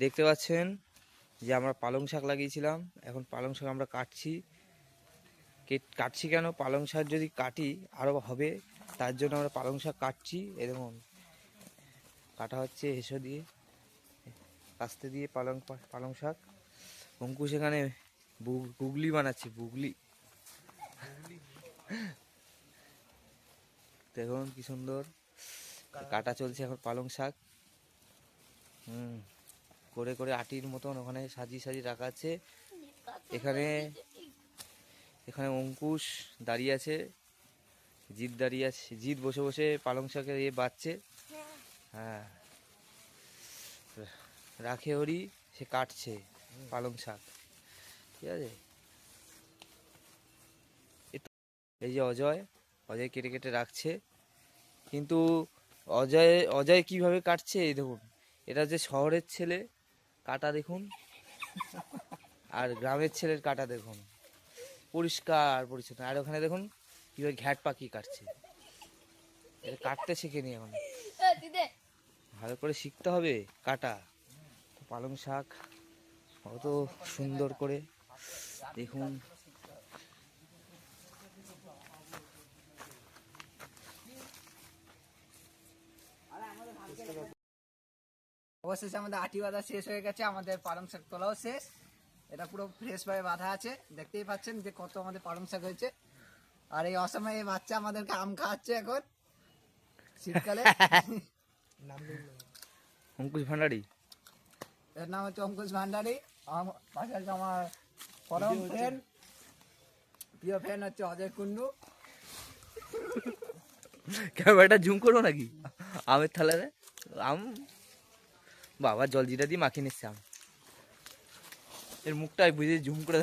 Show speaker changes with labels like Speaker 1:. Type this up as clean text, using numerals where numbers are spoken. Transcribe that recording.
Speaker 1: দেখতে পাচ্ছেন যে আমরা পালং শাক লাগিয়েছিলাম, এখন পালং শাক আমরা কাটছি। কাটছি কেন, পালং শাক যদি কাটি আরও হবে, তার জন্য আমরা পালং শাক কাটছি। এরকম কাটা হচ্ছে হেসো দিয়ে, কাস্তে দিয়ে পালং শাক। অঙ্কুশ এখানে গুগলি বানাচ্ছে, গুগলি। দেখুন কি সুন্দর কাটা চলছে এখন পালং শাক। করে করে আটির মতন ওখানে সাজিয়ে সাজিয়ে রাখা আছে। এখানে এখানে অঙ্কুশ দাঁড়িয়ে আছে, জিৎ দাঁড়িয়ে আছে, জিৎ বসে বসে পালং শাকের বাচ্ছে। হ্যাঁ, রাখে হরি সে কাটছে পালং শাক, ঠিক আছে। এই যে অজয় কেটে কেটে রাখছে, কিন্তু অজয় কিভাবে কাটছে এই দেখুন। এটা যে শহরের ছেলে কাটা দেখুন, আর গ্রামের ছেলের কাটা দেখুন, পরিষ্কার পরিচ্ছন্ন। আর ওখানে দেখুন কিভাবে ঘ্যাট পাখি কাটছে। এটা কাটতে শিখেনি এখন, ভালো করে শিখতে হবে কাটা। পালং শাক কত সুন্দর করে দেখুন।
Speaker 2: অবশেষে আমাদের আটি বাঁধা শেষ হয়ে গেছে, আমাদের পালং শাক তোলাও শেষ। এটা পুরো ফ্রেশ ভাবে বাঁধা আছে, দেখতেই পাচ্ছেন যে কত আমাদের পালং শাক হয়েছে। আর এই অসময়ে এই বাচ্চা আমাদেরকে আম খাওয়াচ্ছে এখন শীতকালে।
Speaker 1: অঙ্কুশ ভান্ডারী,
Speaker 2: এর নাম হচ্ছে অঙ্কুশ ভান্ডারী। পাশে আছে আমার পরম ফ্রেন্ড, প্রিয় ফ্রেন্ড হচ্ছে অজয় কুন্ডু।
Speaker 1: ক্যামেরাটা জুম করবো নাকি? আমের থালারে আম, বাবা জলজিরা দিয়ে মাখিয়ে নিচ্ছে আম। এর মুখটাই বুঝে জুম করে